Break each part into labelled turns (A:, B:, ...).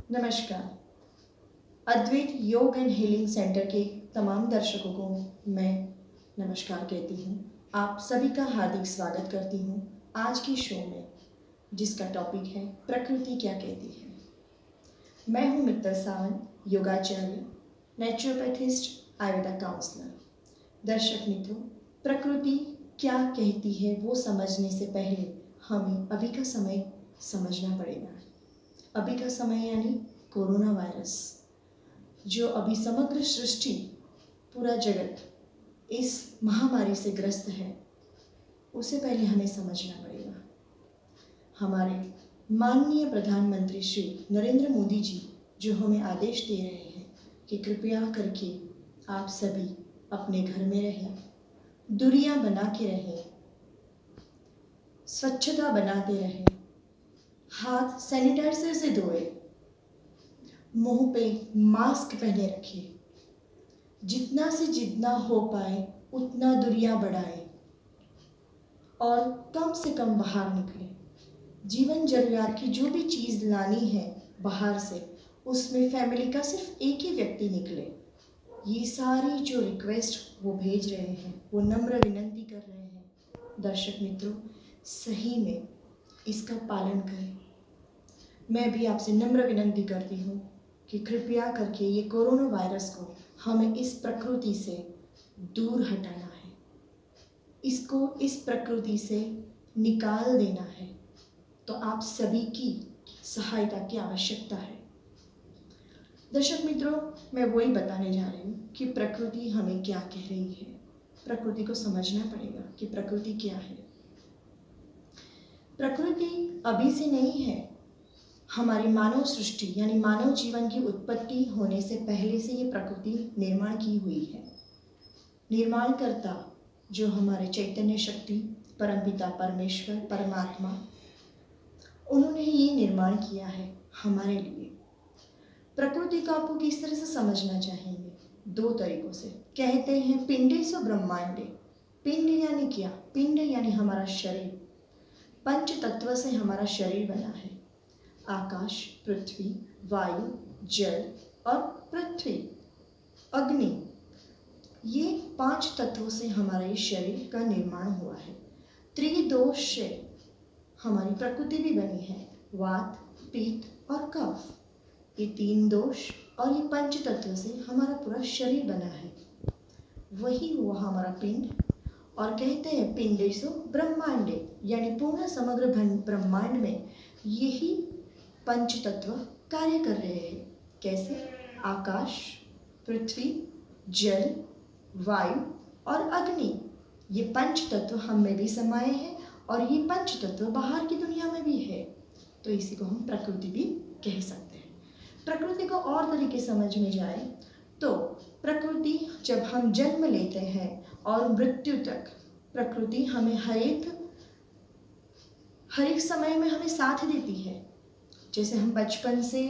A: नमस्कार। अद्वैत योग and healing centre के तमाम दर्शकों को मैं नमस्कार कहती हूँ। आप सभी का हार्दिक स्वागत करती हूँ आज की शो में, जिसका टॉपिक है प्रकृति क्या कहती है। मैं हूँ मित्तल सावंत, योगाचार्य, नेचुरोपैथिस्ट, आयुर्वेदा काउंसलर। दर्शक मित्रों, प्रकृति क्या कहती है वो समझने से पहले हमें अभी का समय समझना पड़ेगा। अभी का समय यानी कोरोना वायरस, जो अभी समग्र सृष्टि, पूरा जगत इस महामारी से ग्रस्त है, उसे पहले हमें समझना पड़ेगा। हमारे माननीय प्रधानमंत्री श्री नरेंद्र मोदी जी जो हमें आदेश दे रहे हैं कि कृपया करके आप सभी अपने घर में रहें, दूरियां बना के रहें, स्वच्छता बनाते रहें, हाथ सैनिटाइजर से धोए, मुंह पे मास्क पहने रखिए, जितना से जितना हो पाए उतना दूरियां बढ़ाएं और कम से कम बाहर निकलें। जीवन जरूरियात की जो भी चीज़ लानी है बाहर से, उसमें फैमिली का सिर्फ एक ही व्यक्ति निकले। ये सारी जो रिक्वेस्ट वो भेज रहे हैं, वो नम्र विनंती कर रहे हैं। दर्शक मित्रों, सही में इसका पालन करें। मैं भी आपसे नम्र विनंती करती हूँ कि कृपया करके ये कोरोना वायरस को हमें इस प्रकृति से दूर हटाना है, इसको इस प्रकृति से निकाल देना है। तो आप सभी की सहायता की आवश्यकता है। दर्शक मित्रों, मैं वही बताने जा रही हूँ कि प्रकृति हमें क्या कह रही है। प्रकृति को समझना पड़ेगा कि प्रकृति क्या है। प्रकृति अभी से नहीं है, हमारी मानव सृष्टि यानी मानव जीवन की उत्पत्ति होने से पहले से ये प्रकृति निर्माण की हुई है। निर्माणकर्ता जो हमारे चैतन्य शक्ति, परमपिता परमेश्वर, परमात्मा, उन्होंने ये निर्माण किया है हमारे लिए। प्रकृति को आपको किस तरह से समझना चाहेंगे? दो तरीकों से। कहते हैं पिंडे सो ब्रह्मांडे। पिंड यानी क्या? पिंड यानी हमारा शरीर। पंच तत्व से हमारा शरीर बना है। आकाश, पृथ्वी, वायु, जल और पृथ्वी, अग्नि, ये 5 तत्वों से हमारे शरीर का निर्माण हुआ है। त्रिदोष से हमारी प्रकृति भी बनी है, वात, पित्त और कफ। ये 3 दोष और ये पंच तत्व से हमारा पूरा शरीर बना है। वही हुआ हमारा पिंड। और कहते हैं पिंडेषु ब्रह्मांडे, यानी पूर्ण समग्र ब्रह्मांड में यही पंच तत्व कार्य कर रहे हैं। कैसे? आकाश, पृथ्वी, जल, वायु और अग्नि, ये पंच तत्व हम में भी समाये हैं और ये पंच तत्व बाहर की दुनिया में भी है। तो इसी को हम प्रकृति भी कह सकते हैं। प्रकृति को और तरीके समझ में जाए तो प्रकृति जब हम जन्म लेते हैं और मृत्यु तक, प्रकृति हमें हर एक समय में हमें साथ देती है। जैसे हम बचपन से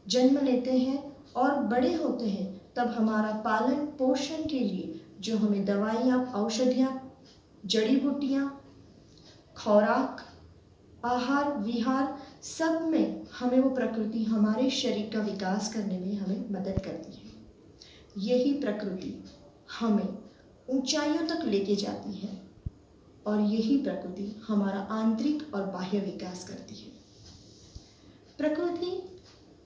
A: जन्म लेते हैं और बड़े होते हैं, तब हमारा पालन पोषण के लिए जो हमें दवाइयाँ, औषधियाँ, जड़ी बूटियाँ, खुराक, आहार विहार, सब में हमें वो प्रकृति हमारे शरीर का विकास करने में हमें मदद करती है। यही प्रकृति हमें ऊंचाइयों तक लेके जाती है और यही प्रकृति हमारा आंतरिक और बाह्य विकास करती है। प्रकृति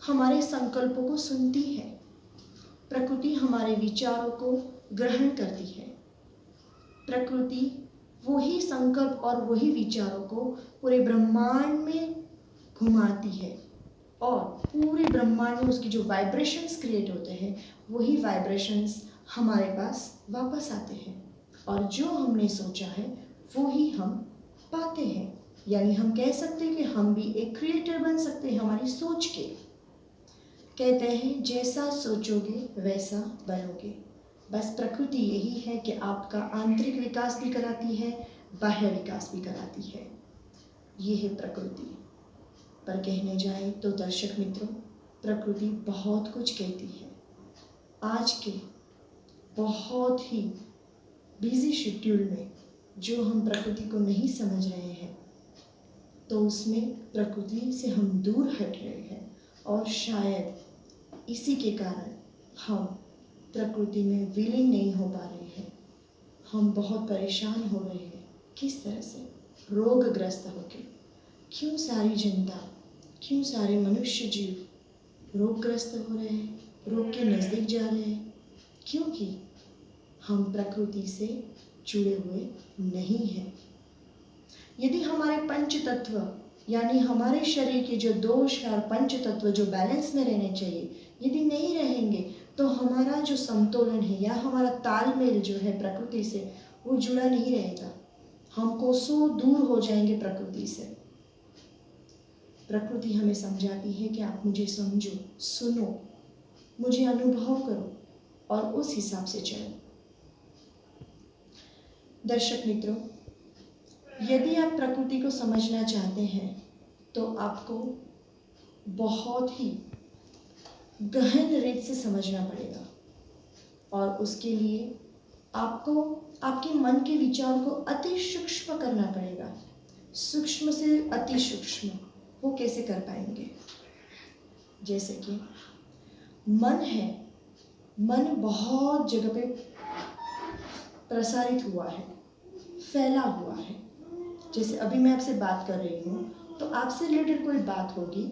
A: हमारे संकल्पों को सुनती है। प्रकृति हमारे विचारों को ग्रहण करती है। प्रकृति वही संकल्प और वही विचारों को पूरे ब्रह्मांड में घुमाती है और पूरे ब्रह्मांड में उसकी जो वाइब्रेशंस क्रिएट होते हैं, वही वाइब्रेशंस हमारे पास वापस आते हैं और जो हमने सोचा है वो ही हम पाते हैं। यानी हम कह सकते हैं कि हम भी एक क्रिएटर बन सकते हैं हमारी सोच के। कहते हैं जैसा सोचोगे वैसा बनोगे। बस प्रकृति यही है कि आपका आंतरिक विकास भी कराती है, बाह्य विकास भी कराती है। ये है प्रकृति। पर कहने जाए तो दर्शक मित्रों, प्रकृति बहुत कुछ कहती है। आज के बहुत ही बिजी शेड्यूल में जो हम प्रकृति को नहीं समझ रहे हैं, तो उसमें प्रकृति से हम दूर हट रहे हैं और शायद इसी के कारण हम प्रकृति में विलीन नहीं हो पा रहे हैं। हम बहुत परेशान हो रहे हैं। किस तरह से? रोगग्रस्त होकर। क्यों सारी जनता, क्यों सारे मनुष्य जीव रोगग्रस्त हो रहे हैं, रोग के नज़दीक जा रहे हैं? क्योंकि हम प्रकृति से जुड़े हुए नहीं हैं। यदि हमारे पंच तत्व यानी हमारे शरीर के जो दोष और पंच तत्व जो बैलेंस में रहने चाहिए, यदि नहीं रहेंगे तो हमारा जो संतुलन है या हमारा तालमेल जो है प्रकृति से, वो जुड़ा नहीं रहेगा। हम कोसों दूर हो जाएंगे प्रकृति से। प्रकृति हमें समझाती है कि आप मुझे समझो, सुनो, मुझे अनुभव करो और उस हिसाब से चलो। दर्शक मित्रों, यदि आप प्रकृति को समझना चाहते हैं तो आपको बहुत ही गहन रीत से समझना पड़ेगा और उसके लिए आपको आपके मन के विचार को अति सूक्ष्म करना पड़ेगा। सूक्ष्म से अति सूक्ष्म वो कैसे कर पाएंगे? जैसे कि मन है, मन बहुत जगह पे प्रसारित हुआ है, फैला हुआ है। जैसे अभी मैं आपसे बात कर रही हूँ तो आपसे रिलेटेड कोई बात होगी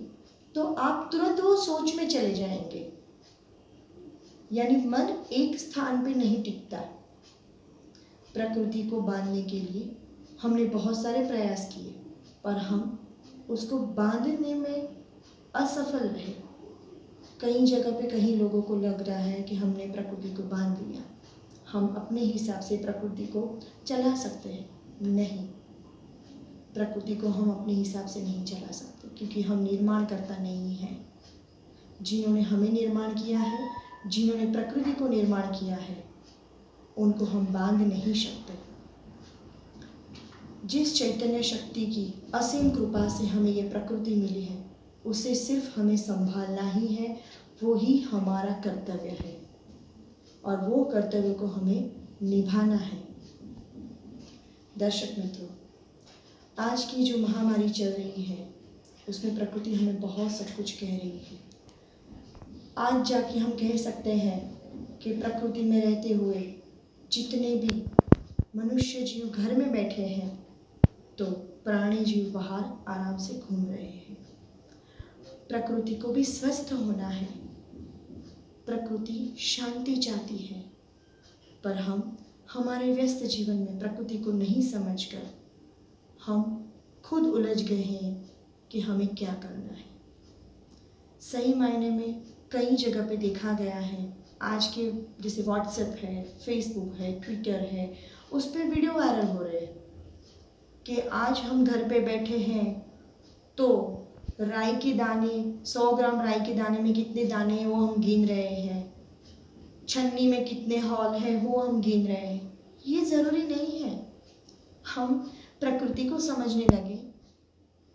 A: तो आप तुरंत वो सोच में चले जाएंगे। यानी मन एक स्थान पे नहीं टिकता। प्रकृति को बांधने के लिए हमने बहुत सारे प्रयास किए पर हम उसको बांधने में असफल रहे। कई जगह पे कई लोगों को लग रहा है कि हमने प्रकृति को बांध लिया, हम अपने हिसाब से प्रकृति को चला सकते हैं। नहीं, प्रकृति को हम अपने हिसाब से नहीं चला सकते क्योंकि हम निर्माणकर्ता नहीं हैं। जिन्होंने हमें निर्माण किया है, जिन्होंने प्रकृति को निर्माण किया है, उनको हम बांध नहीं सकते। जिस चैतन्य शक्ति की असीम कृपा से हमें ये प्रकृति मिली है, उसे सिर्फ हमें संभालना ही है। वो ही हमारा कर्तव्य है और वो कर्तव्य को हमें निभाना है। दर्शक मित्रों, आज की जो महामारी चल रही है उसमें प्रकृति हमें बहुत सब कुछ कह रही है। आज जाके हम कह सकते हैं कि प्रकृति में रहते हुए जितने भी मनुष्य जीव घर में बैठे हैं तो प्राणी जीव बाहर आराम से घूम रहे हैं। प्रकृति को भी स्वस्थ होना है, प्रकृति शांति चाहती है, पर हम हमारे व्यस्त जीवन में प्रकृति को नहीं समझकर हम खुद उलझ गए हैं कि हमें क्या करना है। सही मायने में कई जगह पे देखा गया है, आज के जैसे व्हाट्सएप है, फेसबुक है, ट्विटर है, उस पर वीडियो वायरल हो रहे हैं कि आज हम घर पे बैठे हैं तो राई के दाने, 100 ग्राम राई के दाने में कितने दाने हैं वो हम गिन रहे हैं, छन्नी में कितने हॉल हैं वो हम गिन रहे हैं। ये ज़रूरी नहीं है। हम प्रकृति को समझने लगे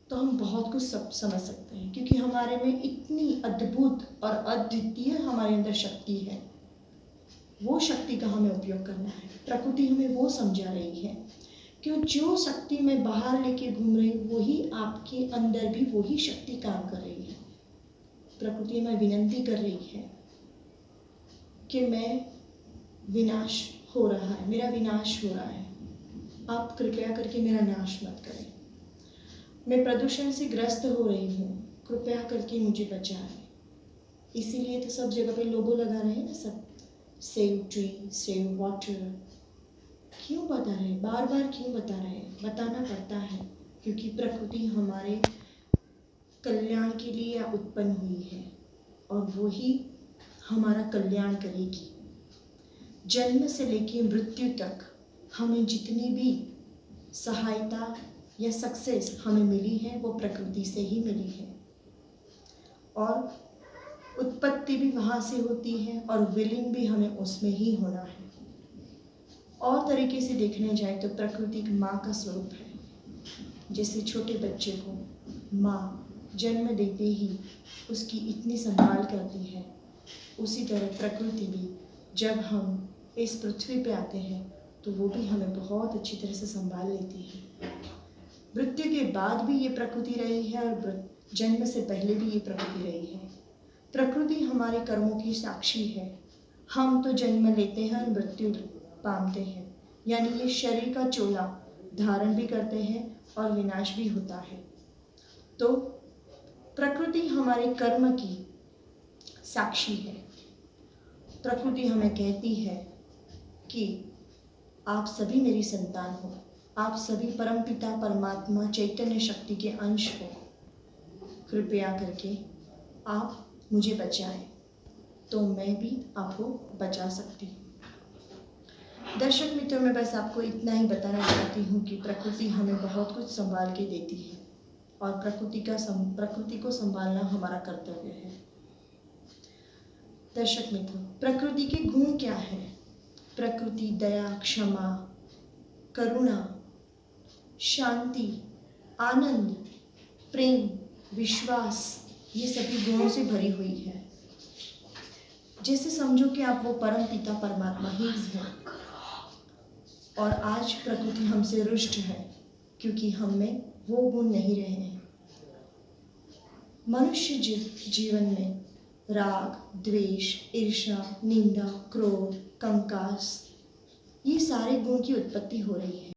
A: तो हम बहुत कुछ समझ सकते हैं क्योंकि हमारे में इतनी अद्भुत और अद्वितीय हमारे अंदर शक्ति है। वो शक्ति का हमें उपयोग करना है। प्रकृति हमें वो समझा रही है कि जो शक्ति मैं बाहर लेके घूम रही हूँ वही आपके अंदर भी वही शक्ति काम कर रही है। प्रकृति में विनती कर रही है कि मैं विनाश हो रहा है, मेरा विनाश हो रहा है, आप कृपया करके मेरा नाश मत करें। मैं प्रदूषण से ग्रस्त हो रही हूँ, कृपया करके मुझे बचाएं। इसीलिए तो सब जगह पे लोगो लगा रहे हैं ना, सब सेव ट्री, सेव वाटर। क्यों बता रहे हैं, बार बार क्यों बता रहे हैं? बताना पड़ता है क्योंकि प्रकृति हमारे कल्याण के लिए उत्पन्न हुई है और वो ही हमारा कल्याण करेगी। जन्म से लेकर मृत्यु तक हमें जितनी भी सहायता या सक्सेस हमें मिली है वो प्रकृति से ही मिली है और उत्पत्ति भी वहाँ से होती है और विलीन भी हमें उसमें ही होना है। और तरीके से देखने जाए तो प्रकृति एक माँ का स्वरूप है। जैसे छोटे बच्चे को माँ जन्म देते ही उसकी इतनी संभाल करती है, उसी तरह प्रकृति भी जब हम इस पृथ्वी पे आते हैं तो वो भी हमें बहुत अच्छी तरह से संभाल लेती है। मृत्यु के बाद भी ये प्रकृति रही है और जन्म से पहले भी ये प्रकृति रही है। प्रकृति हमारे कर्मों की साक्षी है। हम तो जन्म लेते हैं और मृत्यु पाते हैं, यानी ये शरीर का चोला धारण भी करते हैं और विनाश भी होता है। तो प्रकृति हमारे कर्म की साक्षी है। प्रकृति हमें कहती है कि आप सभी मेरी संतान हो, आप सभी परमपिता परमात्मा चैतन्य शक्ति के अंश हो। कृपया करके आप मुझे बचाएं, तो मैं भी आपको बचा सकती हूँ। दर्शक मित्रों, मैं बस आपको इतना ही बताना चाहती हूँ कि प्रकृति हमें बहुत कुछ संभाल के देती है और प्रकृति को संभालना हमारा कर्तव्य है। दर्शक मित्रों, प्रकृति के गुण क्या हैं? प्रकृति दया, क्षमा, करुणा, शांति, आनंद, प्रेम, विश्वास, ये सभी गुणों से भरी हुई है। जैसे समझो कि आप वो परम पिता परमात्मा ही हैं और आज प्रकृति हमसे रुष्ट है क्योंकि हम में वो गुण नहीं रहे हैं। मनुष्य जीवन में राग, द्वेष, ईर्ष्या, निंदा, क्रोध, कंकास, ये सारे गुण की उत्पत्ति हो रही है।